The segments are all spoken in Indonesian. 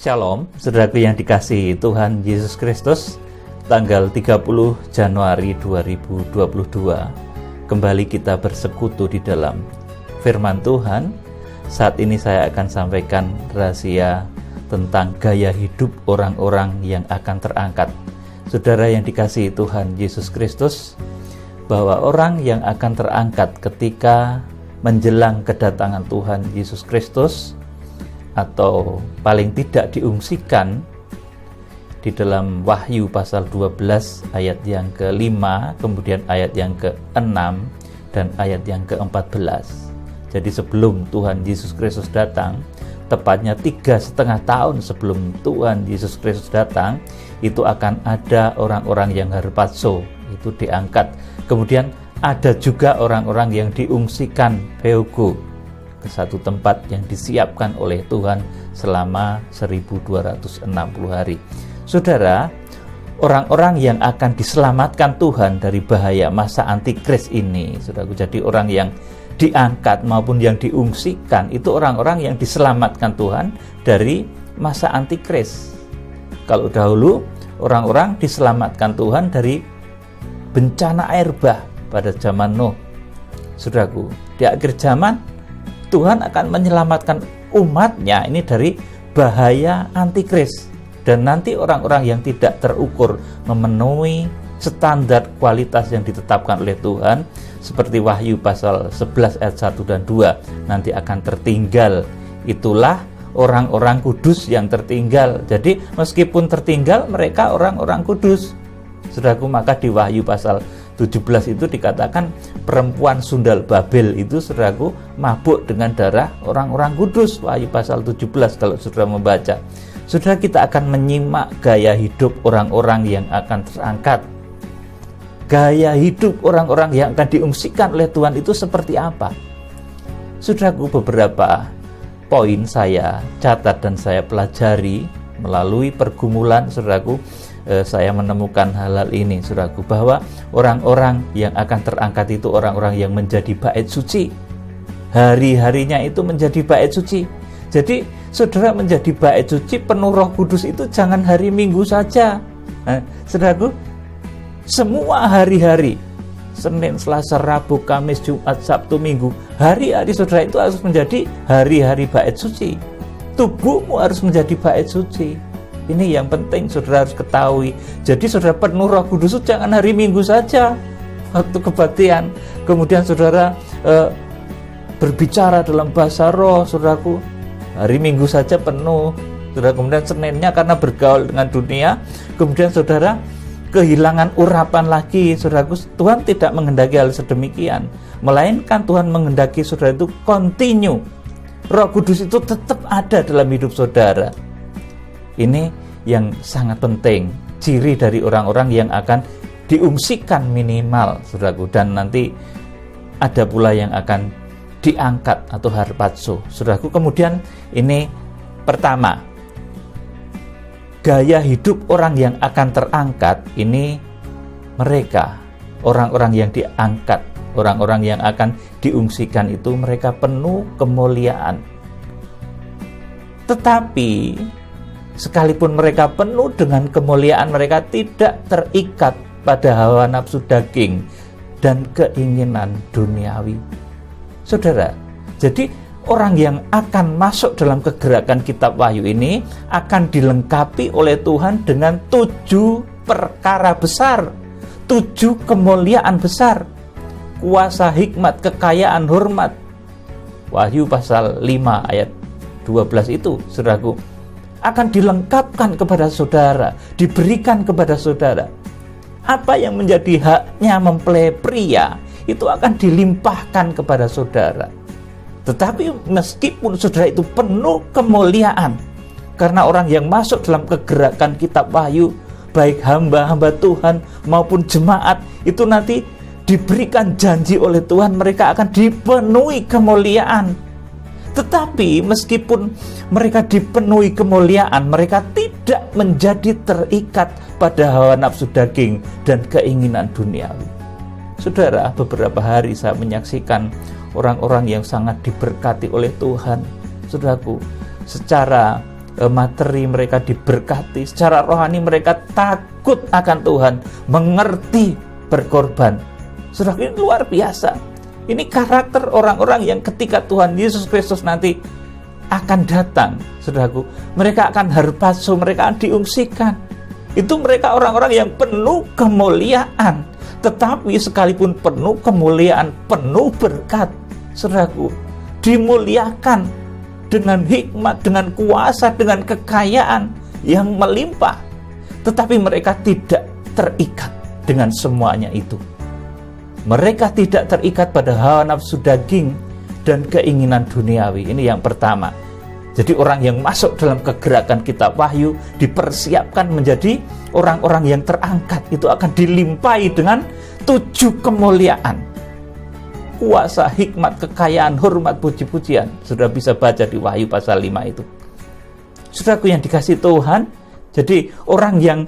Shalom, saudaraku yang dikasihi Tuhan Yesus Kristus. Tanggal 30 Januari 2022 kembali kita bersekutu di dalam firman Tuhan. Saat ini saya akan sampaikan rahasia tentang gaya hidup orang-orang yang akan terangkat. Saudara yang dikasihi Tuhan Yesus Kristus, bahwa orang yang akan terangkat ketika menjelang kedatangan Tuhan Yesus Kristus, atau paling tidak diungsikan di dalam Wahyu pasal 12 ayat yang ke-5, kemudian ayat yang ke-6 dan ayat yang ke-14. Jadi sebelum Tuhan Yesus Kristus datang, tepatnya 3,5 tahun sebelum Tuhan Yesus Kristus datang, itu akan ada orang-orang yang harpazo, itu diangkat. Kemudian ada juga orang-orang yang diungsikan Theogo ke satu tempat yang disiapkan oleh Tuhan selama 1260 hari. Saudara, orang-orang yang akan diselamatkan Tuhan dari bahaya masa antikris ini, saudaraku, jadi orang yang diangkat maupun yang diungsikan itu orang-orang yang diselamatkan Tuhan dari masa antikris. Kalau dahulu orang-orang diselamatkan Tuhan dari bencana air bah pada zaman Nuh. Saudaraku, di akhir zaman Tuhan akan menyelamatkan umatnya ini dari bahaya antikris. Dan nanti orang-orang yang tidak terukur memenuhi standar kualitas yang ditetapkan oleh Tuhan, seperti Wahyu pasal 11 ayat 1 dan 2, nanti akan tertinggal. Itulah orang-orang kudus yang tertinggal. Jadi meskipun tertinggal, mereka orang-orang kudus. Saudaraku, maka di Wahyu pasal 17 itu dikatakan perempuan sundal Babel itu, saudaraku, mabuk dengan darah orang-orang kudus. Wahyu pasal 17 kalau saudara membaca. Saudara, kita akan menyimak gaya hidup orang-orang yang akan terangkat. Gaya hidup orang-orang yang akan diungsikan oleh Tuhan itu seperti apa? Saudaraku, beberapa poin saya catat dan saya pelajari melalui pergumulan, saudaraku. Saya menemukan hal-hal ini, saudaraku, bahwa orang-orang yang akan terangkat itu orang-orang yang menjadi bait suci. Hari-harinya itu menjadi bait suci. Jadi saudara menjadi bait suci penuh Roh Kudus itu jangan hari Minggu saja. Saudaraku, semua hari-hari, Senin, Selasa, Rabu, Kamis, Jumat, Sabtu, Minggu, hari-hari saudara itu harus menjadi hari-hari bait suci. Tubuhmu harus menjadi bait suci. Ini yang penting saudara harus ketahui. Jadi saudara penuh Roh Kudus itu jangan hari Minggu saja waktu kebaktian. Kemudian saudara berbicara dalam bahasa roh, saudaraku, hari Minggu saja penuh. Saudara, kemudian Seninnya karena bergaul dengan dunia, kemudian saudara kehilangan urapan lagi. Saudaraku, Tuhan tidak menghendaki hal sedemikian, melainkan Tuhan menghendaki saudara itu continue. Roh Kudus itu tetap ada dalam hidup saudara. Ini yang sangat penting, ciri dari orang-orang yang akan diungsikan minimal, saudaraku. Dan nanti ada pula yang akan diangkat atau harpazo, saudaraku. Kemudian ini pertama, gaya hidup orang yang akan terangkat ini, mereka orang-orang yang diangkat, orang-orang yang akan diungsikan itu mereka penuh kemuliaan. Tetapi sekalipun mereka penuh dengan kemuliaan, mereka tidak terikat pada hawa nafsu daging dan keinginan duniawi. Saudara, jadi orang yang akan masuk dalam kegerakan kitab Wahyu ini akan dilengkapi oleh Tuhan dengan 7 perkara besar, 7 kemuliaan besar, kuasa, hikmat, kekayaan, hormat. Wahyu pasal 5 ayat 12 itu, saudaraku, akan dilengkapkan kepada saudara, diberikan kepada saudara. Apa yang menjadi haknya mempelai pria itu akan dilimpahkan kepada saudara. Tetapi meskipun saudara itu penuh kemuliaan, karena orang yang masuk dalam kegerakan kitab Wahyu, baik hamba-hamba Tuhan maupun jemaat, itu nanti diberikan janji oleh Tuhan mereka akan dipenuhi kemuliaan. Tetapi meskipun mereka dipenuhi kemuliaan, mereka tidak menjadi terikat pada hawa nafsu daging dan keinginan duniawi. Saudara, beberapa hari saya menyaksikan orang-orang yang sangat diberkati oleh Tuhan. Saudaraku, secara materi mereka diberkati, secara rohani mereka takut akan Tuhan, mengerti berkorban. Saudara, ini luar biasa. Ini karakter orang-orang yang ketika Tuhan Yesus Kristus nanti akan datang, saudaraku, mereka akan harpazo, mereka akan diungsikan. Itu mereka orang-orang yang penuh kemuliaan, tetapi sekalipun penuh kemuliaan, penuh berkat, saudaraku, dimuliakan dengan hikmat, dengan kuasa, dengan kekayaan yang melimpah, tetapi mereka tidak terikat dengan semuanya itu. Mereka tidak terikat pada hawa nafsu daging dan keinginan duniawi. Ini yang pertama. Jadi orang yang masuk dalam kegerakan kitab Wahyu dipersiapkan menjadi orang-orang yang terangkat. Itu akan dilimpahi dengan 7 kemuliaan. Kuasa, hikmat, kekayaan, hormat, puji-pujian. Sudah bisa baca di Wahyu pasal 5 itu. Saudaraku yang dikasihi Tuhan, jadi orang yang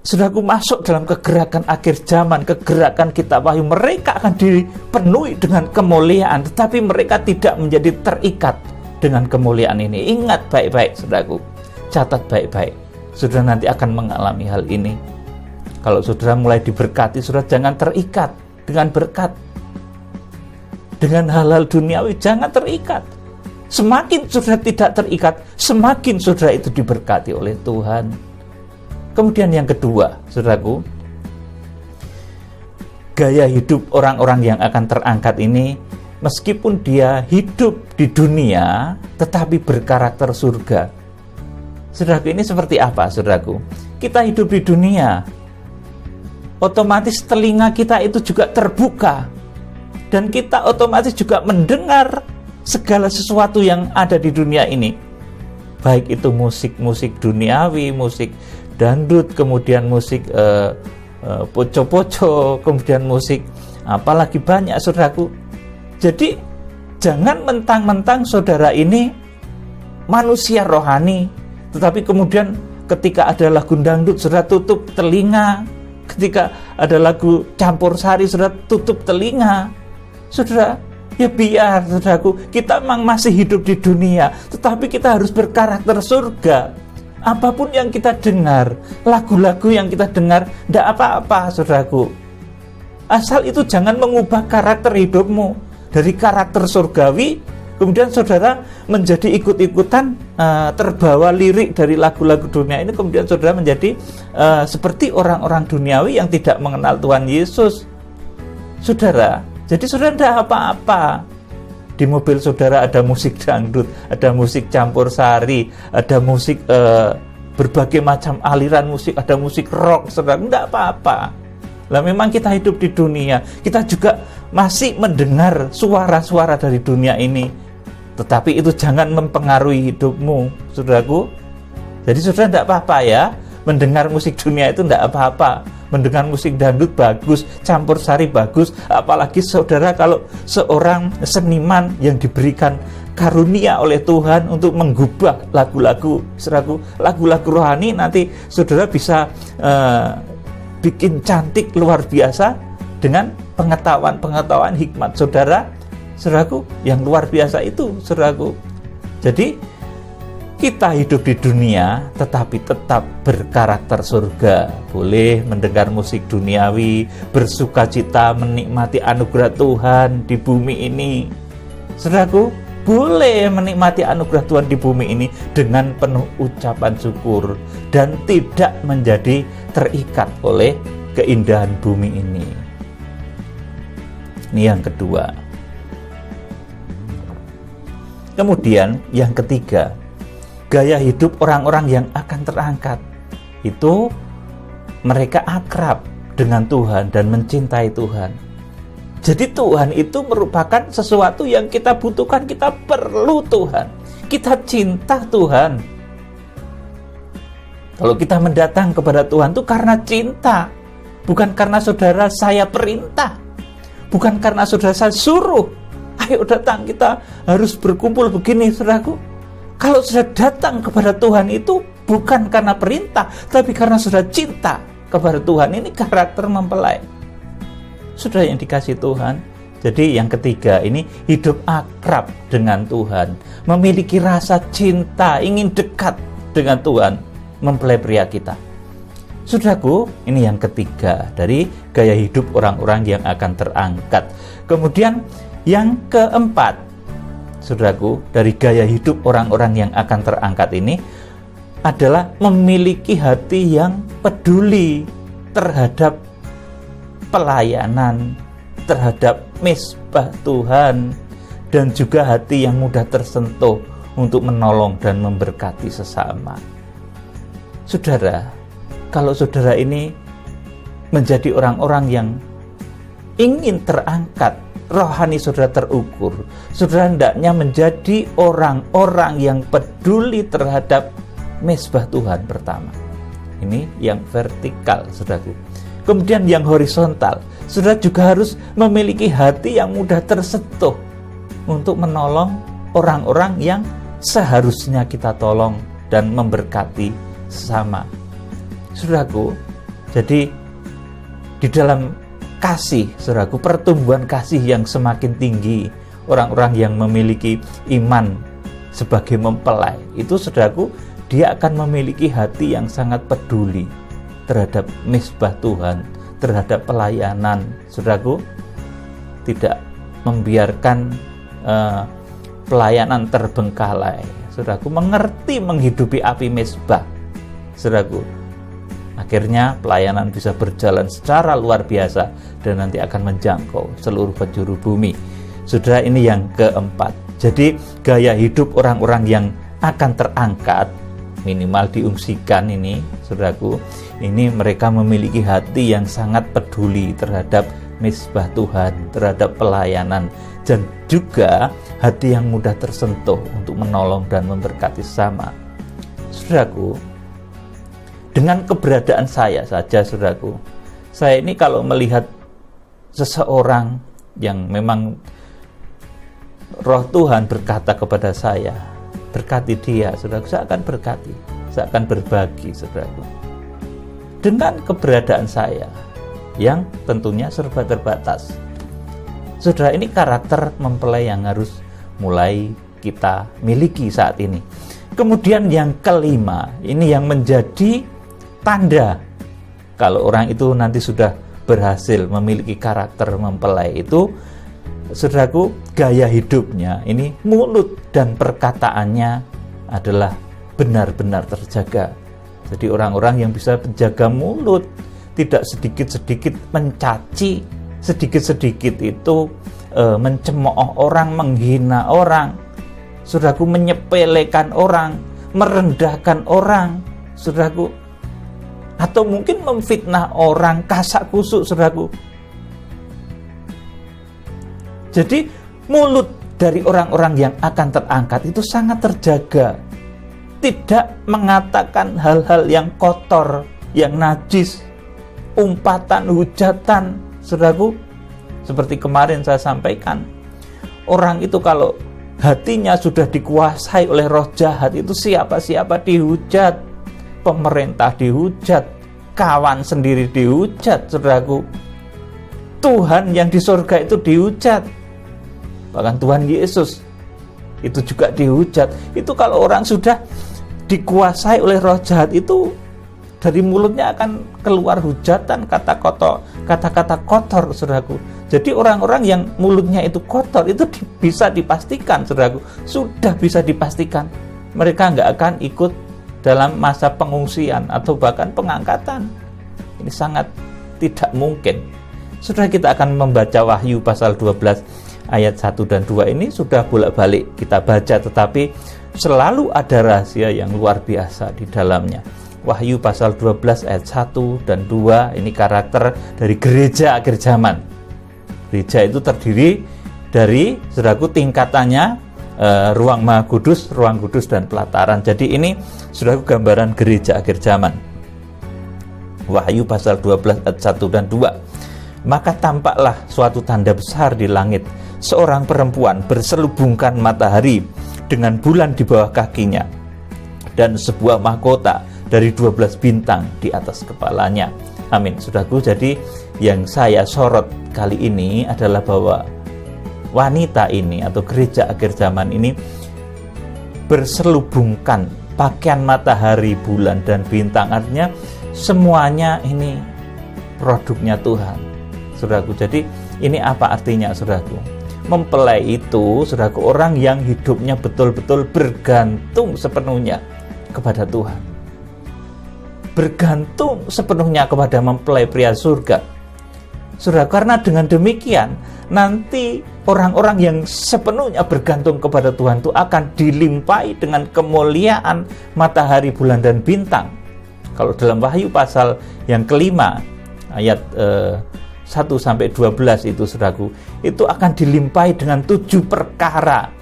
saudaraku masuk dalam kegerakan akhir zaman, kegerakan kitab Wahyu, mereka akan dipenuhi dengan kemuliaan, tetapi mereka tidak menjadi terikat dengan kemuliaan ini. Ingat baik-baik, saudaraku, catat baik-baik. Saudara nanti akan mengalami hal ini. Kalau saudara mulai diberkati, saudara jangan terikat dengan berkat. Dengan hal-hal duniawi jangan terikat. Semakin saudara tidak terikat, semakin saudara itu diberkati oleh Tuhan. Kemudian yang kedua, saudaraku, gaya hidup orang-orang yang akan terangkat ini, meskipun dia hidup di dunia, tetapi berkarakter surga. Saudaraku, ini seperti apa, saudaraku? Kita hidup di dunia, otomatis telinga kita itu juga terbuka, dan kita otomatis juga mendengar segala sesuatu yang ada di dunia ini. Baik itu musik-musik duniawi, musik dangdut, kemudian musik poco-poco, kemudian musik apalagi banyak, saudaraku. Jadi jangan mentang-mentang saudara ini manusia rohani, tetapi kemudian ketika ada lagu dangdut saudara tutup telinga, ketika ada lagu campur sari saudara tutup telinga. Saudara, ya biar, saudaraku, kita memang masih hidup di dunia, tetapi kita harus berkarakter surga. Apapun yang kita dengar, lagu-lagu yang kita dengar, tidak apa-apa, saudaraku. Asal itu jangan mengubah karakter hidupmu dari karakter surgawi, kemudian saudara menjadi ikut-ikutan terbawa lirik dari lagu-lagu dunia ini, kemudian saudara menjadi seperti orang-orang duniawi yang tidak mengenal Tuhan Yesus. Saudara, jadi saudara tidak apa-apa. Di mobil saudara ada musik dangdut, ada musik campur sari, ada musik berbagai macam aliran musik, ada musik rock, saudara, tidak apa-apa. Lah memang kita hidup di dunia, kita juga masih mendengar suara-suara dari dunia ini, tetapi itu jangan mempengaruhi hidupmu, saudaraku. Jadi saudara tidak apa-apa ya, mendengar musik dunia itu tidak apa-apa. Mendengar musik dangdut bagus, campur sari bagus, apalagi saudara kalau seorang seniman yang diberikan karunia oleh Tuhan untuk menggubah lagu-lagu, saudaraku, lagu-lagu rohani, nanti saudara bisa bikin cantik luar biasa dengan pengetahuan hikmat saudara, saudaraku, yang luar biasa itu, saudaraku. Jadi kita hidup di dunia tetapi tetap berkarakter surga. Boleh mendengar musik duniawi, bersukacita menikmati anugerah Tuhan di bumi ini. Saudaraku, boleh menikmati anugerah Tuhan di bumi ini dengan penuh ucapan syukur dan tidak menjadi terikat oleh keindahan bumi ini. Ini yang kedua. Kemudian yang ketiga, gaya hidup orang-orang yang akan terangkat itu mereka akrab dengan Tuhan dan mencintai Tuhan. Jadi Tuhan itu merupakan sesuatu yang kita butuhkan, kita perlu Tuhan, kita cinta Tuhan. Kalau kita mendatang kepada Tuhan itu karena cinta, bukan karena saudara saya perintah, bukan karena saudara saya suruh, ayo datang kita harus berkumpul begini, saudaraku. Kalau sudah datang kepada Tuhan itu bukan karena perintah, tapi karena sudah cinta kepada Tuhan. Ini karakter mempelai. Sudah yang dikasih Tuhan. Jadi yang ketiga ini hidup akrab dengan Tuhan, memiliki rasa cinta, ingin dekat dengan Tuhan mempelai pria kita. Saudaraku, ini yang ketiga dari gaya hidup orang-orang yang akan terangkat. Kemudian yang keempat, saudaraku, dari gaya hidup orang-orang yang akan terangkat ini adalah memiliki hati yang peduli terhadap pelayanan, terhadap mezbah Tuhan, dan juga hati yang mudah tersentuh untuk menolong dan memberkati sesama. Saudara, kalau saudara ini menjadi orang-orang yang ingin terangkat, rohani saudara terukur, saudara hendaknya menjadi orang-orang yang peduli terhadap mezbah Tuhan pertama. Ini yang vertikal, saudaraku. Kemudian yang horizontal, saudara juga harus memiliki hati yang mudah tersentuh untuk menolong orang-orang yang seharusnya kita tolong dan memberkati sesama. Saudaraku, jadi di dalam kasih, saudaraku, pertumbuhan kasih yang semakin tinggi, orang-orang yang memiliki iman sebagai mempelai, itu saudaraku, dia akan memiliki hati yang sangat peduli terhadap mezbah Tuhan, terhadap pelayanan. Saudaraku, tidak membiarkan pelayanan terbengkalai. Saudaraku, mengerti menghidupi api mezbah. Saudaraku, akhirnya pelayanan bisa berjalan secara luar biasa dan nanti akan menjangkau seluruh penjuru bumi. Saudara, ini yang keempat. Jadi gaya hidup orang-orang yang akan terangkat, minimal diungsikan ini, saudaraku, ini mereka memiliki hati yang sangat peduli terhadap mezbah Tuhan, terhadap pelayanan, dan juga hati yang mudah tersentuh untuk menolong dan memberkati sesama. Saudaraku, dengan keberadaan saya saja, saudaraku, saya ini kalau melihat seseorang yang memang roh Tuhan berkata kepada saya, berkati dia, saudaraku, saya akan berkati, saya akan berbagi, saudaraku. Dengan keberadaan saya yang tentunya serba terbatas, saudara, ini karakter mempelai yang harus mulai kita miliki saat ini. Kemudian yang kelima, ini yang menjadi tanda kalau orang itu nanti sudah berhasil memiliki karakter mempelai itu, saudaraku, gaya hidupnya ini, mulut dan perkataannya adalah benar-benar terjaga. Jadi orang-orang yang bisa menjaga mulut, tidak sedikit-sedikit mencaci, sedikit-sedikit itu mencemooh orang, menghina orang, saudaraku, menyepelekan orang, merendahkan orang, saudaraku, atau mungkin memfitnah orang, kasak kusuk, saudaraku. Jadi mulut dari orang-orang yang akan terangkat itu sangat terjaga, tidak mengatakan hal-hal yang kotor, yang najis, umpatan, hujatan, saudaraku. Seperti kemarin saya sampaikan, orang itu kalau hatinya sudah dikuasai oleh roh jahat, itu siapa-siapa dihujat, pemerintah dihujat, kawan sendiri dihujat, saudaraku. Tuhan yang di surga itu dihujat, bahkan Tuhan Yesus itu juga dihujat. Itu kalau orang sudah dikuasai oleh roh jahat, itu dari mulutnya akan keluar hujatan, kata-kata kotor, saudaraku. Jadi orang-orang yang mulutnya itu kotor itu bisa dipastikan, saudaraku, sudah bisa dipastikan mereka nggak akan ikut dalam masa pengungsian atau bahkan pengangkatan. Ini sangat tidak mungkin. Saudara, kita akan membaca Wahyu pasal 12 ayat 1 dan 2 ini sudah bolak-balik kita baca, tetapi selalu ada rahasia yang luar biasa di dalamnya. Wahyu pasal 12 ayat 1 dan 2 ini karakter dari gereja akhir zaman. Gereja itu terdiri dari, saudaraku, tingkatannya ruang Maha Kudus, ruang kudus, dan pelataran. Jadi ini, saudaraku, gambaran gereja akhir zaman. Wahyu pasal 12 ayat 1 dan 2. Maka tampaklah suatu tanda besar di langit, seorang perempuan berselubungkan matahari dengan bulan di bawah kakinya, dan sebuah mahkota dari 12 bintang di atas kepalanya. Amin. Saudaraku, jadi yang saya sorot kali ini adalah bahwa wanita ini atau gereja akhir zaman ini berselubungkan pakaian matahari, bulan, dan bintang. Artinya semuanya ini produknya Tuhan, saudaraku. Jadi ini apa artinya, saudaraku? Mempelai itu, saudaraku, orang yang hidupnya betul-betul bergantung sepenuhnya kepada Tuhan, bergantung sepenuhnya kepada mempelai pria surga, saudara. Karena dengan demikian nanti orang-orang yang sepenuhnya bergantung kepada Tuhan itu akan dilimpahi dengan kemuliaan matahari, bulan, dan bintang. Kalau dalam Wahyu pasal yang kelima ayat 1-12 itu, saudaraku, itu akan dilimpahi dengan 7 perkara,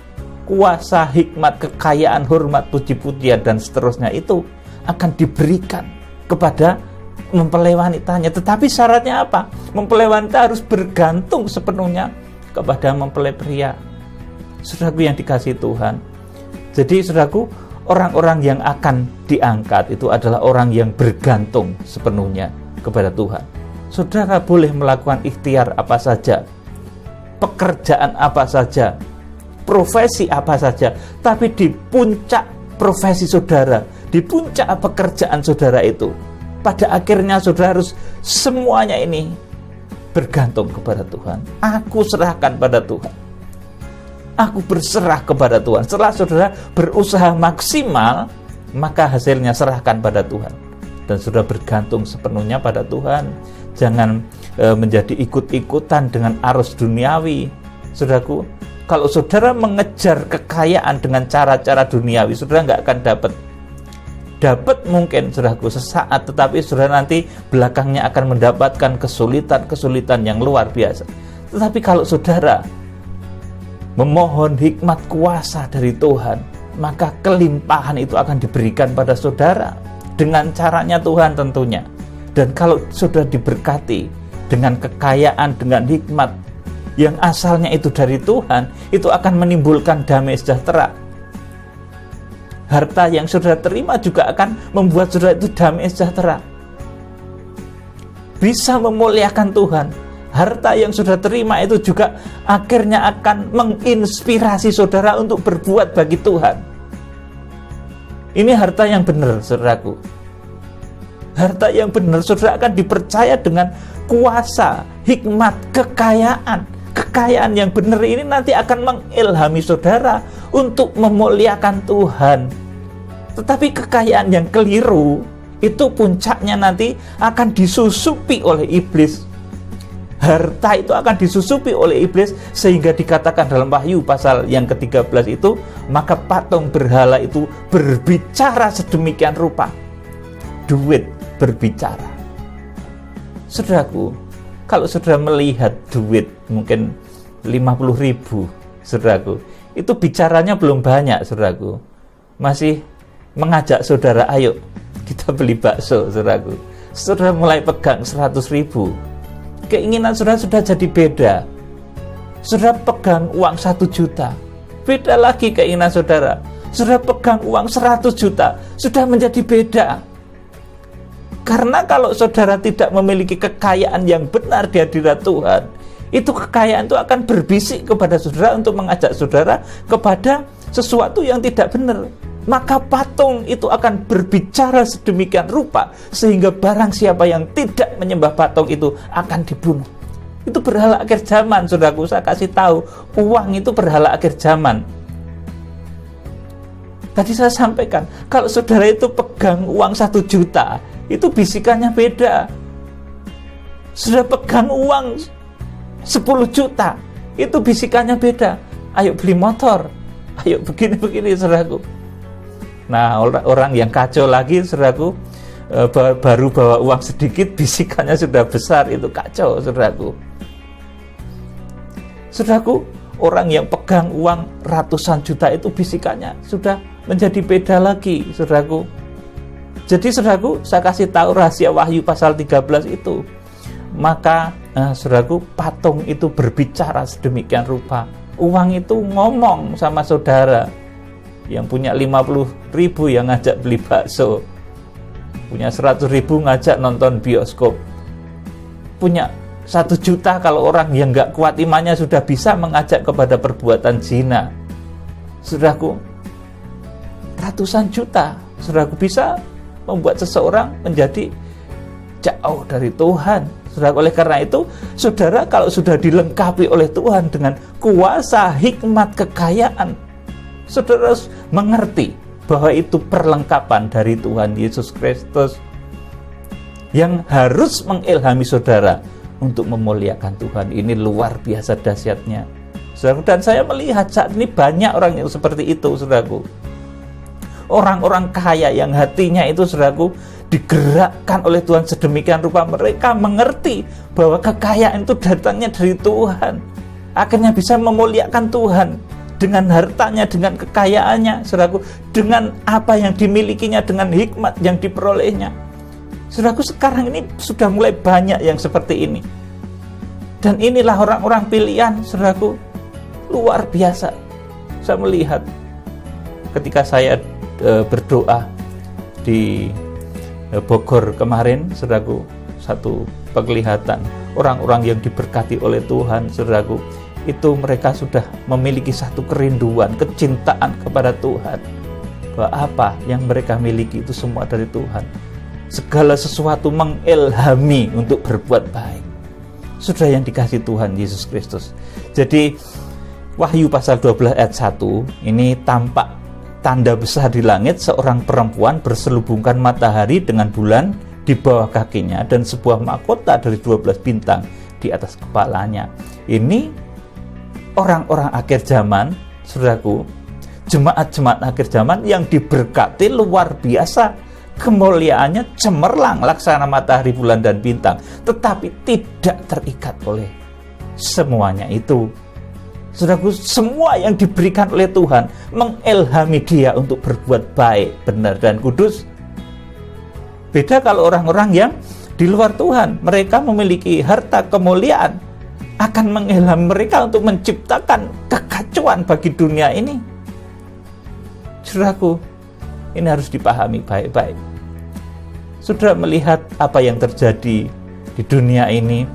kuasa, hikmat, kekayaan, hormat, puji-pujian, dan seterusnya. Itu akan diberikan kepada mempelai wanitanya. Tetapi syaratnya apa? Mempelai wanita harus bergantung sepenuhnya kepada mempelai pria. Saudaraku yang dikasihi Tuhan. Jadi saudaraku, orang-orang yang akan diangkat itu adalah orang yang bergantung sepenuhnya kepada Tuhan. Saudara boleh melakukan ikhtiar apa saja, pekerjaan apa saja, profesi apa saja, tapi di puncak profesi saudara, di puncak pekerjaan saudara itu, pada akhirnya saudara harus semuanya ini bergantung kepada Tuhan. Aku serahkan pada Tuhan, aku berserah kepada Tuhan. Setelah saudara berusaha maksimal, maka hasilnya serahkan pada Tuhan, dan saudara bergantung sepenuhnya pada Tuhan. Jangan menjadi ikut-ikutan dengan arus duniawi, saudaraku. Kalau saudara mengejar kekayaan dengan cara-cara duniawi, saudara nggak akan dapat mungkin, saudaraku, sesaat, tetapi saudara nanti belakangnya akan mendapatkan kesulitan yang luar biasa. Tetapi kalau saudara memohon hikmat kuasa dari Tuhan, maka kelimpahan itu akan diberikan pada saudara dengan caranya Tuhan tentunya. Dan kalau saudara diberkati dengan kekayaan, dengan hikmat yang asalnya itu dari Tuhan, itu akan menimbulkan damai sejahtera. Harta yang saudara terima juga akan membuat saudara itu damai sejahtera, bisa memuliakan Tuhan. Harta yang saudara terima itu juga akhirnya akan menginspirasi saudara untuk berbuat bagi Tuhan. Ini harta yang benar, saudaraku. Harta yang benar, saudara akan dipercaya dengan kuasa, hikmat, kekayaan. Kekayaan yang benar ini nanti akan mengilhami saudara untuk memuliakan Tuhan. Tetapi kekayaan yang keliru itu puncaknya nanti akan disusupi oleh iblis. Harta itu akan disusupi oleh iblis, sehingga dikatakan dalam Wahyu pasal yang ke-13 itu, maka patung berhala itu berbicara sedemikian rupa. Duit berbicara. Saudaraku, kalau saudara melihat duit mungkin 50.000, saudaraku, itu bicaranya belum banyak, saudaraku. Masih mengajak saudara, ayo kita beli bakso, saudaraku. Saudara mulai pegang 100.000, keinginan saudara sudah jadi beda. Saudara pegang uang 1 juta, beda lagi keinginan saudara. Saudara pegang uang 100 juta, sudah menjadi beda. Karena kalau saudara tidak memiliki kekayaan yang benar di hadirat Tuhan, itu kekayaan itu akan berbisik kepada saudara untuk mengajak saudara kepada sesuatu yang tidak benar. Maka patung itu akan berbicara sedemikian rupa, sehingga barang siapa yang tidak menyembah patung itu akan dibunuh. Itu berhala akhir zaman, saudaraku. Saya kasih tahu, uang itu berhala akhir zaman. Tadi saya sampaikan, kalau saudara itu pegang uang 1 juta, itu bisikannya beda. Sudah pegang uang 10 juta, itu bisikannya beda. Ayo beli motor, ayo begini-begini, saudaraku. Nah, orang yang kacau lagi, saudaraku, baru bawa uang sedikit, bisikannya sudah besar, itu kacau, saudaraku. Saudaraku, orang yang pegang uang ratusan juta itu bisikannya sudah menjadi beda lagi, saudaraku. Jadi saudaraku, saya kasih tahu rahasia Wahyu pasal 13 itu. Maka saudaraku, patung itu berbicara sedemikian rupa. Uang itu ngomong sama saudara. Yang punya 50.000 yang ngajak beli bakso, punya 100.000 ngajak nonton bioskop, punya 1 juta kalau orang yang gak kuat imannya sudah bisa mengajak kepada perbuatan zina. Saudaraku, ratusan juta. Saudaraku, bisa membuat seseorang menjadi jauh dari Tuhan. Saudara, oleh karena itu, saudara kalau sudah dilengkapi oleh Tuhan dengan kuasa, hikmat, kekayaan, saudara harus mengerti bahwa itu perlengkapan dari Tuhan Yesus Kristus yang harus mengilhami saudara untuk memuliakan Tuhan. Ini luar biasa dahsyatnya, saudaraku. Dan saya melihat saat ini banyak orang yang seperti itu, saudaraku. Orang-orang kaya yang hatinya itu, saudaraku, digerakkan oleh Tuhan sedemikian rupa, mereka mengerti bahwa kekayaan itu datangnya dari Tuhan, akhirnya bisa memuliakan Tuhan dengan hartanya, dengan kekayaannya, saudaraku, dengan apa yang dimilikinya, dengan hikmat yang diperolehnya. Saudaraku, sekarang ini sudah mulai banyak yang seperti ini, dan inilah orang-orang pilihan, saudaraku, luar biasa. Saya melihat ketika saya berdoa di Bogor kemarin, saudaraku, satu penglihatan orang-orang yang diberkati oleh Tuhan, saudaraku, itu mereka sudah memiliki satu kerinduan, kecintaan kepada Tuhan, bahwa apa yang mereka miliki itu semua dari Tuhan. Segala sesuatu mengilhami untuk berbuat baik. Sudah yang dikasih Tuhan Yesus Kristus. Jadi Wahyu pasal 12 ayat 1 ini tampak tanda besar di langit, seorang perempuan berselubungkan matahari dengan bulan di bawah kakinya dan sebuah mahkota dari 12 bintang di atas kepalanya. Ini orang-orang akhir zaman, saudaraku, jemaat-jemaat akhir zaman yang diberkati luar biasa. Kemuliaannya cemerlang laksana matahari, bulan, dan bintang, tetapi tidak terikat oleh semuanya itu. Saudaraku, semua yang diberikan oleh Tuhan mengilhami dia untuk berbuat baik, benar, dan kudus. Beda kalau orang-orang yang di luar Tuhan, mereka memiliki harta kemuliaan, akan mengilhami mereka untuk menciptakan kekacauan bagi dunia ini. Saudaraku, ini harus dipahami baik-baik. Saudara melihat apa yang terjadi di dunia ini,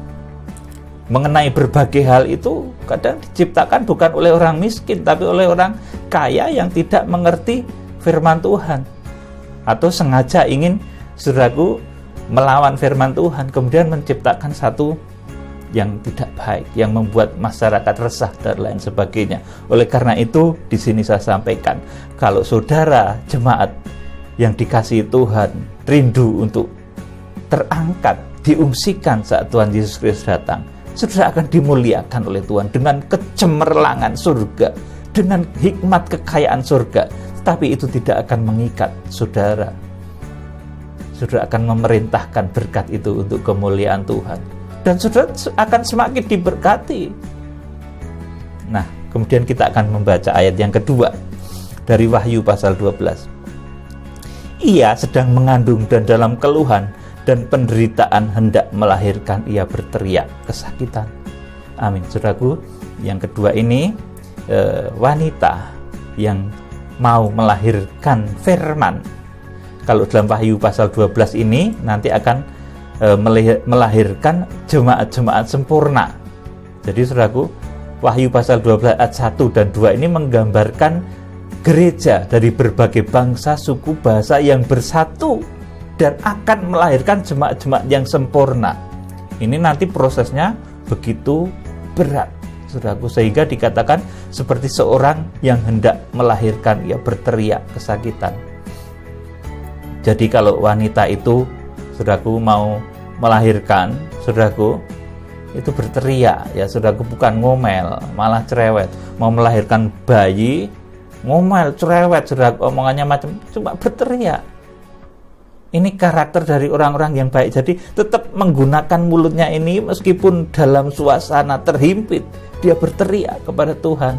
mengenai berbagai hal itu kadang diciptakan bukan oleh orang miskin, tapi oleh orang kaya yang tidak mengerti firman Tuhan, atau sengaja ingin, saudaraku, melawan firman Tuhan, kemudian menciptakan satu yang tidak baik, yang membuat masyarakat resah dan lain sebagainya. Oleh karena itu, di sini saya sampaikan, kalau saudara jemaat yang dikasihi Tuhan rindu untuk terangkat, diungsikan saat Tuhan Yesus Kristus datang, saudara akan dimuliakan oleh Tuhan dengan kecemerlangan surga, dengan hikmat kekayaan surga. Tapi itu tidak akan mengikat saudara. Saudara akan memerintahkan berkat itu untuk kemuliaan Tuhan, dan saudara akan semakin diberkati. Nah, kemudian kita akan membaca ayat yang kedua dari Wahyu pasal 12. Ia sedang mengandung dan dalam keluhan dan penderitaan hendak melahirkan, ia berteriak kesakitan. Amin. Saudaraku, yang kedua ini wanita yang mau melahirkan firman. Kalau dalam Wahyu pasal 12 ini nanti akan melahirkan jemaat-jemaat sempurna. Jadi saudaraku, Wahyu pasal 12 ayat 1 dan 2 ini menggambarkan gereja dari berbagai bangsa, suku, bahasa yang bersatu dan akan melahirkan jemaat-jemaat yang sempurna. Ini nanti prosesnya begitu berat, saudaraku, sehingga dikatakan seperti seorang yang hendak melahirkan, ia berteriak kesakitan. Jadi kalau wanita itu, saudaraku, mau melahirkan, saudaraku, itu berteriak, ya saudaraku, bukan ngomel, malah cerewet. Mau melahirkan bayi, ngomel, cerewet, saudaraku, omongannya macam, cuma berteriak. Ini karakter dari orang-orang yang baik. Jadi tetap menggunakan mulutnya ini meskipun dalam suasana terhimpit, dia berteriak kepada Tuhan.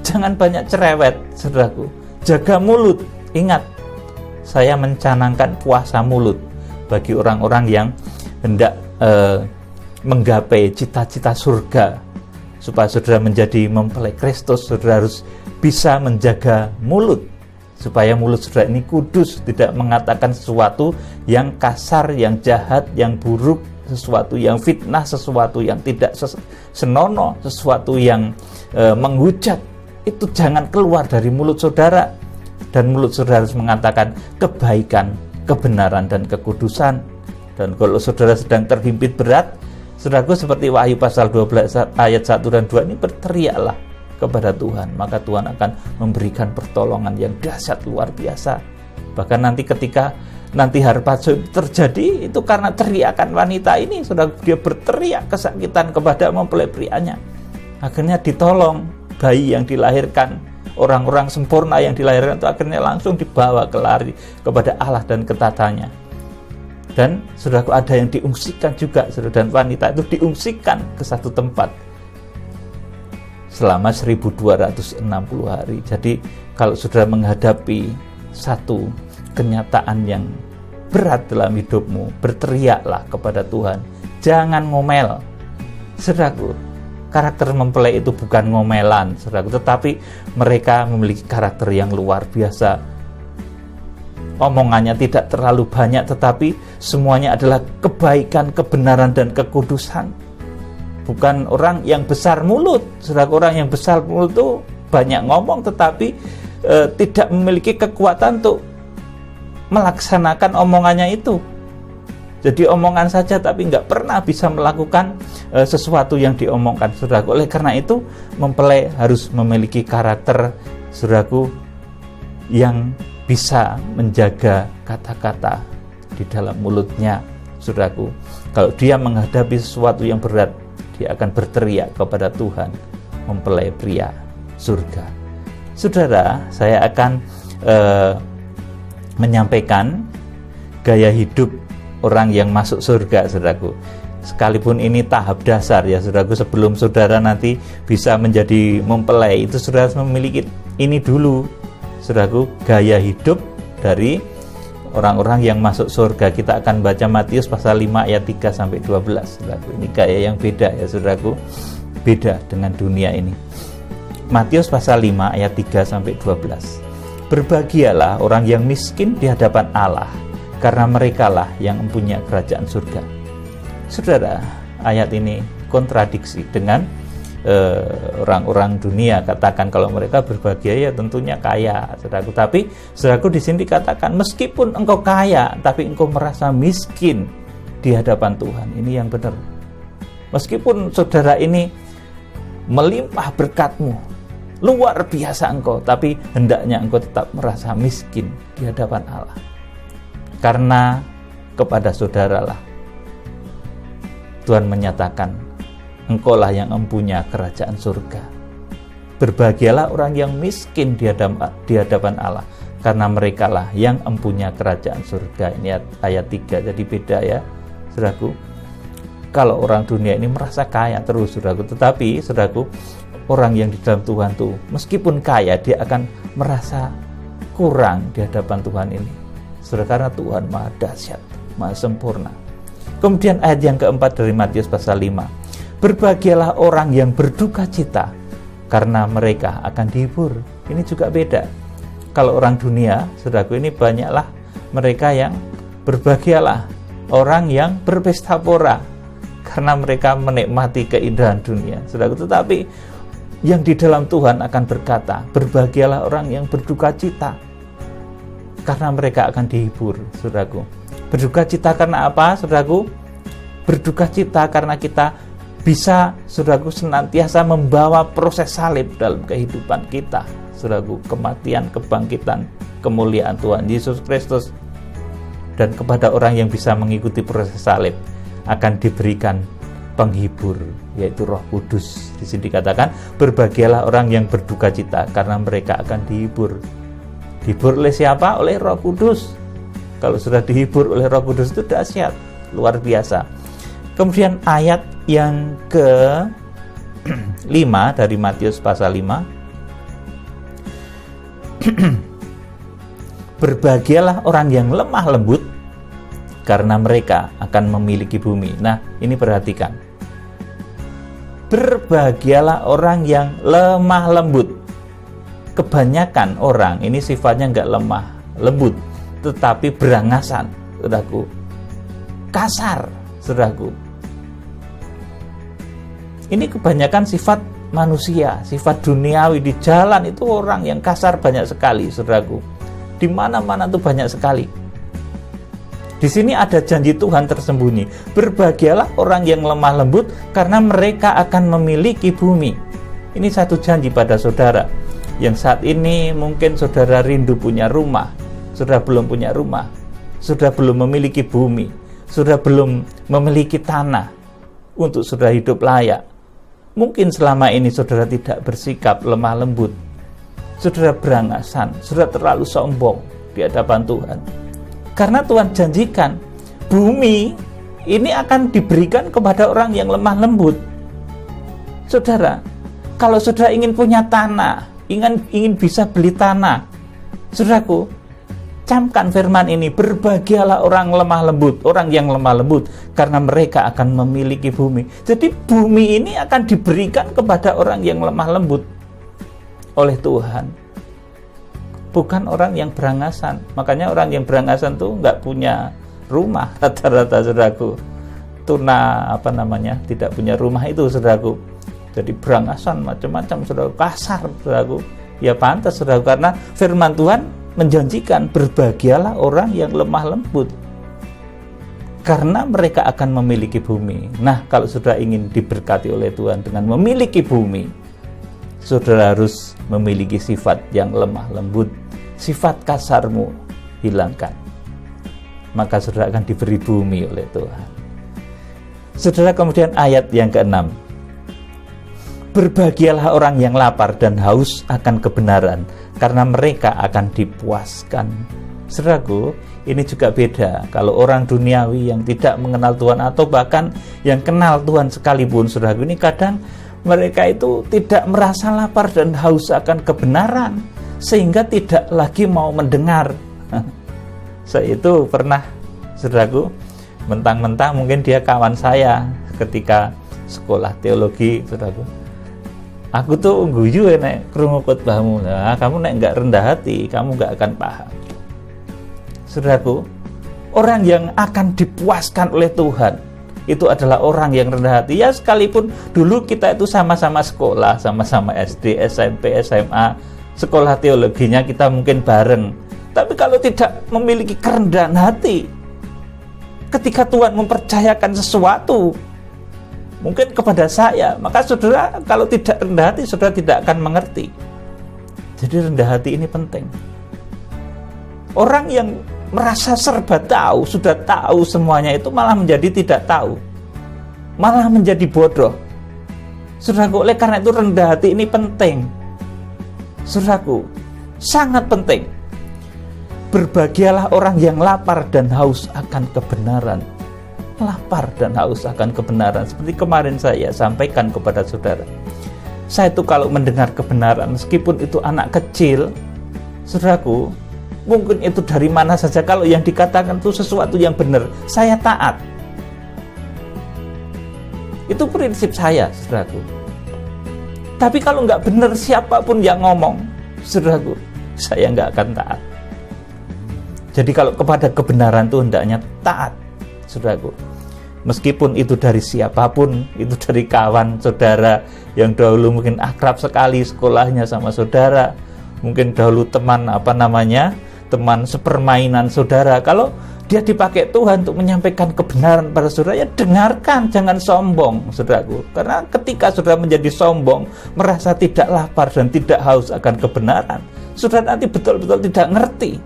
Jangan banyak cerewet, saudaraku. Jaga mulut. Ingat, saya mencanangkan puasa mulut bagi orang-orang yang hendak menggapai cita-cita surga. Supaya saudara menjadi mempelai Kristus, saudara harus bisa menjaga mulut, supaya mulut saudara ini kudus, tidak mengatakan sesuatu yang kasar, yang jahat, yang buruk, sesuatu yang fitnah, sesuatu yang tidak senonoh, sesuatu yang menghujat. Itu jangan keluar dari mulut saudara. Dan mulut saudara harus mengatakan kebaikan, kebenaran, dan kekudusan. Dan kalau saudara sedang terhimpit berat, saudaraku, seperti Wahyu pasal 12 ayat 1 dan 2 ini, berteriaklah kepada Tuhan, maka Tuhan akan memberikan pertolongan yang dahsyat luar biasa. Bahkan nanti ketika harpazo terjadi, itu karena teriakan wanita ini, saudara, dia berteriak kesakitan kepada mempelai prianya. Akhirnya ditolong, bayi yang dilahirkan, orang-orang sempurna yang dilahirkan itu akhirnya langsung dibawa kelari kepada Allah dan ke tatanya. Dan saudaraku, ada yang diungsikan juga, saudara, dan wanita itu diungsikan ke satu tempat selama 1260 hari. Jadi kalau saudara menghadapi satu kenyataan yang berat dalam hidupmu, berteriaklah kepada Tuhan, jangan ngomel. Saudaraku, karakter mempelai itu bukan ngomelan, saudaraku, tetapi mereka memiliki karakter yang luar biasa. Omongannya tidak terlalu banyak, tetapi semuanya adalah kebaikan, kebenaran, dan kekudusan. Bukan orang yang besar mulut. Saudara, orang yang besar mulut itu banyak ngomong, tetapi tidak memiliki kekuatan untuk melaksanakan omongannya itu. Jadi omongan saja, tapi nggak pernah bisa melakukan sesuatu yang diomongkan, saudaraku. Oleh karena itu, mempelai harus memiliki karakter, saudaraku, yang bisa menjaga kata-kata di dalam mulutnya, saudaraku. Kalau dia menghadapi sesuatu yang berat, dia akan berteriak kepada Tuhan, mempelai pria surga. Saudara, saya akan menyampaikan gaya hidup orang yang masuk surga, saudaraku. Sekalipun ini tahap dasar ya, saudaraku, sebelum saudara nanti bisa menjadi mempelai, itu saudara harus memiliki ini dulu, saudaraku, gaya hidup dari orang-orang yang masuk surga. Kita akan baca Matius pasal 5 ayat 3 sampai 12, saudaraku. Ini gaya yang beda ya, saudaraku. Beda dengan dunia ini. Matius pasal 5 ayat 3 sampai 12. Berbahagialah orang yang miskin di hadapan Allah, karena merekalah yang mempunyai kerajaan surga. Saudara, ayat ini kontradiksi dengan orang-orang dunia. Katakan kalau mereka berbahagia ya tentunya kaya, saudaraku. Tapi saudaraku, di sini dikatakan meskipun engkau kaya, tapi engkau merasa miskin di hadapan Tuhan. Ini yang benar. Meskipun saudara ini melimpah berkatmu, luar biasa engkau, tapi hendaknya engkau tetap merasa miskin di hadapan Allah. Karena kepada saudaralah Tuhan menyatakan, engkaulah yang mempunyai kerajaan surga. Berbahagialah orang yang miskin di hadapan Allah, karena merekalah yang mempunyai kerajaan surga. Ini ayat 3, jadi beda ya, saudaraku. Kalau orang dunia ini merasa kaya terus, saudaraku, tetapi saudaraku, orang yang di dalam Tuhan tuh meskipun kaya, dia akan merasa kurang di hadapan Tuhan ini, saudara, karena Tuhan maha dahsyat, maha sempurna. Kemudian ayat yang keempat dari Matius pasal 5. Berbahagialah orang yang berduka cita, karena mereka akan dihibur. Ini juga beda. Kalau orang dunia, saudaraku, ini banyaklah mereka yang berbahagialah orang yang berpesta pora, karena mereka menikmati keindahan dunia, saudaraku. Tetapi yang di dalam Tuhan akan berkata, berbahagialah orang yang berduka cita, karena mereka akan dihibur, saudaraku. Berduka cita karena apa, saudaraku? Berduka cita karena kita bisa, saudaraku, senantiasa membawa proses salib dalam kehidupan kita, saudaraku. Kematian, kebangkitan, kemuliaan Tuhan Yesus Kristus. Dan kepada orang yang bisa mengikuti proses salib akan diberikan penghibur, yaitu Roh Kudus. Di sini dikatakan, berbahagialah orang yang berduka cita, karena mereka akan dihibur. Dihibur oleh siapa? Oleh Roh Kudus. Kalau sudah dihibur oleh Roh Kudus itu dahsyat, luar biasa. Kemudian ayat yang ke-5 dari Matius pasal 5. Berbahagialah orang yang lemah lembut, karena mereka akan memiliki bumi. Nah, ini perhatikan. Berbahagialah orang yang lemah lembut. Kebanyakan orang ini sifatnya enggak lemah lembut, tetapi berangasan, saudaraku. Kasar, saudaraku. Ini kebanyakan sifat manusia, sifat duniawi. Di jalan itu orang yang kasar banyak sekali, saudaraku. Di mana-mana tuh banyak sekali. Di sini ada janji Tuhan tersembunyi. Berbahagialah orang yang lemah lembut, karena mereka akan memiliki bumi. Ini satu janji pada saudara. Yang saat ini mungkin saudara rindu punya rumah, saudara belum punya rumah, saudara belum memiliki bumi, saudara belum memiliki tanah untuk saudara hidup layak. Mungkin selama ini saudara tidak bersikap lemah lembut, saudara berangasan, saudara terlalu sombong di hadapan Tuhan. Karena Tuhan janjikan, bumi ini akan diberikan kepada orang yang lemah lembut. Saudara, kalau saudara ingin punya tanah, ingin bisa beli tanah, saudaraku, camkan firman ini, berbahagialah orang lemah lembut, orang yang lemah lembut, karena mereka akan memiliki bumi. Jadi bumi ini akan diberikan kepada orang yang lemah lembut oleh Tuhan, bukan orang yang berangasan. Makanya orang yang berangasan tuh nggak punya rumah rata-rata, saudaraku. Tidak punya rumah itu, saudaraku. Jadi berangasan macam-macam, saudaraku, kasar, saudaraku. Ya pantas, saudaraku, karena firman Tuhan menjanjikan, berbahagialah orang yang lemah lembut, karena mereka akan memiliki bumi. Nah, kalau saudara ingin diberkati oleh Tuhan dengan memiliki bumi, saudara harus memiliki sifat yang lemah lembut. Sifat kasarmu hilangkan, maka saudara akan diberi bumi oleh Tuhan. Saudara, kemudian ayat yang ke-6, berbahagialah orang yang lapar dan haus akan kebenaran, karena mereka akan dipuaskan. Saudaraku, ini juga beda. Kalau orang duniawi yang tidak mengenal Tuhan, atau bahkan yang kenal Tuhan sekalipun, saudaraku, ini kadang mereka itu tidak merasa lapar dan haus akan kebenaran, sehingga tidak lagi mau mendengar. Saya itu pernah, saudaraku, mentang-mentang mungkin dia kawan saya ketika sekolah teologi, saudaraku, aku tuh guyu nek krungu khotbahmu. Nah, kamu nek enggak rendah hati, kamu enggak akan paham. Saudaraku, orang yang akan dipuaskan oleh Tuhan itu adalah orang yang rendah hati. Ya, sekalipun dulu kita itu sama-sama sekolah, sama-sama SD, SMP, SMA, sekolah teologinya kita mungkin bareng. Tapi kalau tidak memiliki kerendahan hati, ketika Tuhan mempercayakan sesuatu mungkin kepada saya, maka saudara kalau tidak rendah hati, saudara tidak akan mengerti. Jadi rendah hati ini penting. Orang yang merasa serba tahu, sudah tahu semuanya, itu malah menjadi tidak tahu, malah menjadi bodoh. Saudaraku, oleh karena itu rendah hati ini penting. Saudaraku, sangat penting. Berbahagialah orang yang lapar dan haus akan kebenaran. Lapar dan haus akan kebenaran. Seperti kemarin saya sampaikan kepada saudara, saya itu kalau mendengar kebenaran, meskipun itu anak kecil, saudaraku, mungkin itu dari mana saja, kalau yang dikatakan itu sesuatu yang benar, saya taat. Itu prinsip saya, saudaraku. Tapi kalau nggak benar, siapapun yang ngomong, saudaraku, saya nggak akan taat. Jadi kalau kepada kebenaran itu hendaknya taat, saudaraku. Meskipun itu dari siapapun, itu dari kawan saudara yang dahulu mungkin akrab sekali sekolahnya sama saudara, mungkin dahulu teman teman sepermainan saudara. Kalau dia dipakai Tuhan untuk menyampaikan kebenaran pada saudara, ya dengarkan, jangan sombong, saudaraku. Karena ketika saudara menjadi sombong, merasa tidak lapar dan tidak haus akan kebenaran, saudara nanti betul-betul tidak ngerti.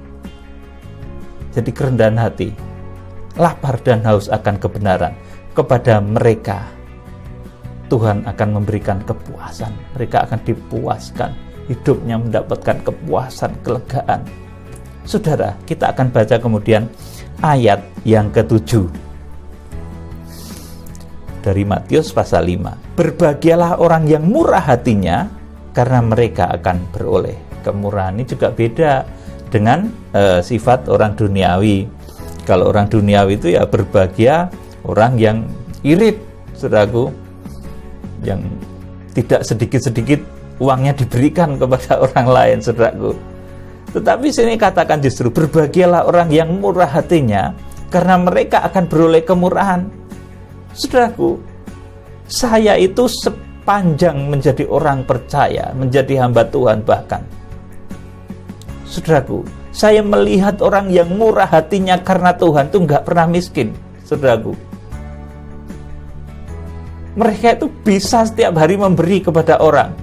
Jadi kerendahan hati, lapar dan haus akan kebenaran, kepada mereka Tuhan akan memberikan kepuasan. Mereka akan dipuaskan, hidupnya mendapatkan kepuasan, kelegaan. Saudara, kita akan baca kemudian ayat yang ke-7 dari Matius pasal 5. Berbahagialah orang yang murah hatinya, karena mereka akan beroleh. Kemurahan ini juga beda dengan sifat orang duniawi. Kalau orang duniawi itu ya berbahagia orang yang irit, saudaraku, yang tidak sedikit-sedikit uangnya diberikan kepada orang lain, saudaraku. Tetapi sini katakan justru berbahagialah orang yang murah hatinya, karena mereka akan beroleh kemurahan. Saudaraku, saya itu panjang menjadi orang percaya, menjadi hamba Tuhan bahkan. Saudaraku, saya melihat orang yang murah hatinya karena Tuhan itu nggak pernah miskin, saudaraku. Mereka itu bisa setiap hari memberi kepada orang.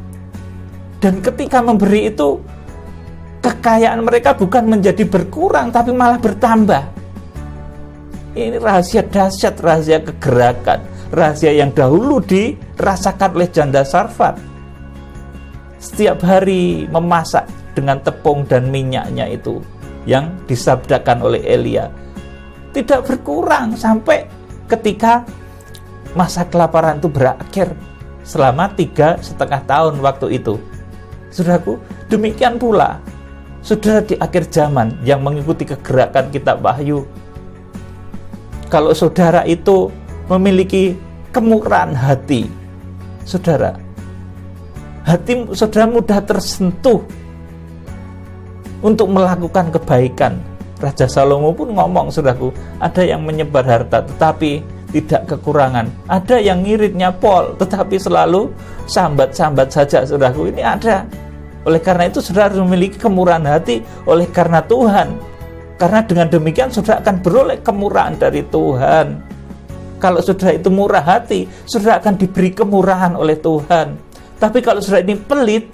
Dan ketika memberi itu, kekayaan mereka bukan menjadi berkurang, tapi malah bertambah. Ini rahasia dahsyat, rahasia kegerakan, rahasia yang dahulu dirasakan oleh janda Sarfat. Setiap hari memasak dengan tepung dan minyaknya itu yang disabdakan oleh Elia. Tidak berkurang sampai ketika masa kelaparan itu berakhir selama 3,5 tahun waktu itu. Saudaraku, demikian pula saudara di akhir zaman yang mengikuti kegerakan kitab Wahyu. Kalau saudara itu memiliki kemurahan hati, saudara, hati saudara mudah tersentuh untuk melakukan kebaikan. Raja Salomo pun ngomong, saudaraku, ada yang menyebar harta tetapi tidak kekurangan, ada yang ngiritnya pol tetapi selalu sambat-sambat saja, saudaraku. Ini ada. Oleh karena itu saudara harus memiliki kemurahan hati oleh karena Tuhan, karena dengan demikian saudara akan beroleh kemurahan dari Tuhan. Kalau saudara itu murah hati, saudara akan diberi kemurahan oleh Tuhan. Tapi kalau saudara ini pelit,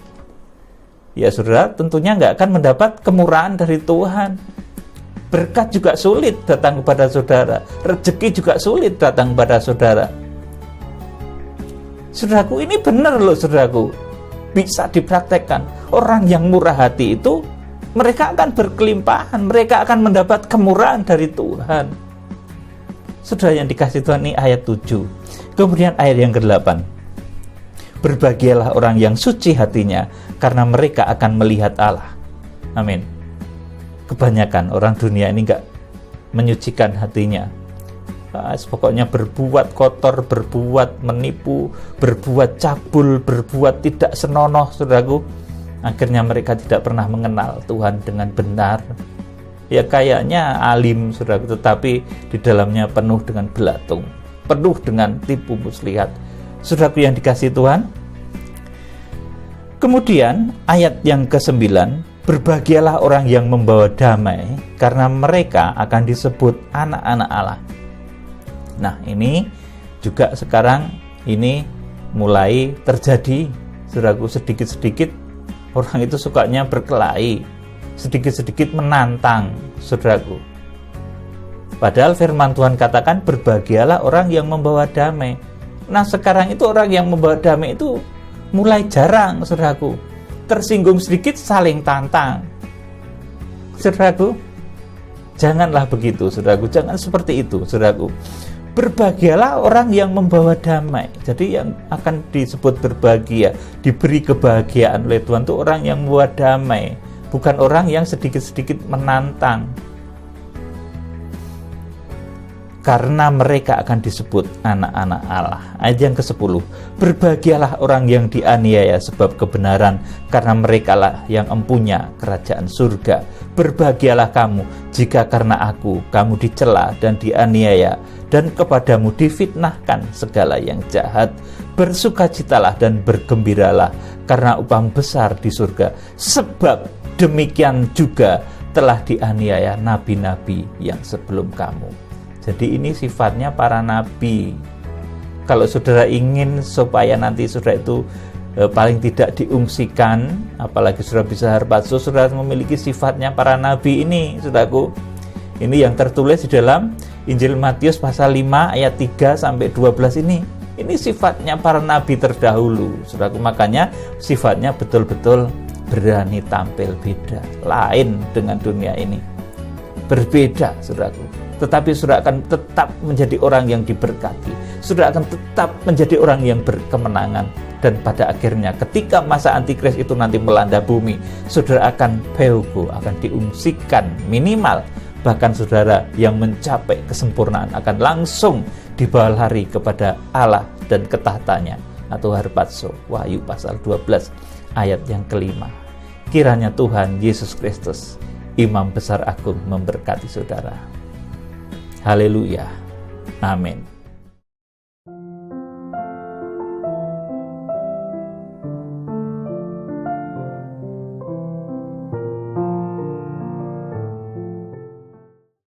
ya saudara tentunya nggak akan mendapat kemurahan dari Tuhan. Berkat juga sulit datang kepada saudara, rezeki juga sulit datang kepada saudara. Saudaraku, ini benar loh saudaraku, bisa dipraktekkan. Orang yang murah hati itu, mereka akan berkelimpahan, mereka akan mendapat kemurahan dari Tuhan. Saudara yang dikasih Tuhan, ini ayat 7. Kemudian ayat yang ke-8. Berbahagialah orang yang suci hatinya, karena mereka akan melihat Allah. Amin. Kebanyakan orang dunia ini enggak menyucikan hatinya. Pokoknya berbuat kotor, berbuat menipu, berbuat cabul, berbuat tidak senonoh, saudaraku. Akhirnya mereka tidak pernah mengenal Tuhan dengan benar. Ya kayaknya alim, saudaraku, tetapi di dalamnya penuh dengan belatung, penuh dengan tipu muslihat. Saudaraku yang dikasihi Tuhan. Kemudian ayat yang ke-9, berbahagialah orang yang membawa damai, karena mereka akan disebut anak-anak Allah. Nah, ini juga sekarang ini mulai terjadi, saudaraku. Sedikit-sedikit orang itu sukanya berkelahi, sedikit-sedikit menantang, saudaraku. Padahal firman Tuhan katakan berbahagialah orang yang membawa damai. Nah, sekarang itu orang yang membawa damai itu mulai jarang, saudaraku. Tersinggung sedikit saling tantang. Saudaraku, janganlah begitu, saudaraku. Jangan seperti itu, saudaraku. Berbahagialah orang yang membawa damai. Jadi yang akan disebut berbahagia, diberi kebahagiaan oleh Tuhan itu orang yang membawa damai, bukan orang yang sedikit-sedikit menantang. Karena mereka akan disebut anak-anak Allah. Ayat yang ke-10. Berbahagialah orang yang dianiaya sebab kebenaran, karena merekalah yang empunya kerajaan surga. Berbahagialah kamu jika karena aku kamu dicela dan dianiaya, dan kepadamu difitnahkan segala yang jahat. Bersukacitalah dan bergembiralah, karena upahmu besar di surga. Sebab demikian juga telah dianiaya nabi-nabi yang sebelum kamu. Jadi ini sifatnya para nabi. Kalau saudara ingin supaya nanti saudara itu paling tidak diungsikan, apalagi saudara bisa harpazo, saudara memiliki sifatnya para nabi ini, saudaraku. Ini yang tertulis di dalam Injil Matius pasal 5 ayat 3 sampai 12 ini. Ini sifatnya para nabi terdahulu, saudaraku. Makanya sifatnya betul-betul berani tampil beda, lain dengan dunia ini. Berbeda, saudaraku. Tetapi saudara akan tetap menjadi orang yang diberkati. Saudara akan tetap menjadi orang yang berkemenangan. Dan pada akhirnya ketika masa antikris itu nanti melanda bumi, saudara akan peugo, akan diungsikan minimal. Bahkan saudara yang mencapai kesempurnaan akan langsung dibawa lari kepada Allah dan ketahtanya, atau harpazo. Wahyu pasal 12 ayat yang ke-5. Kiranya Tuhan Yesus Kristus, Imam Besar Agung, memberkati saudara. Haleluya. Amin.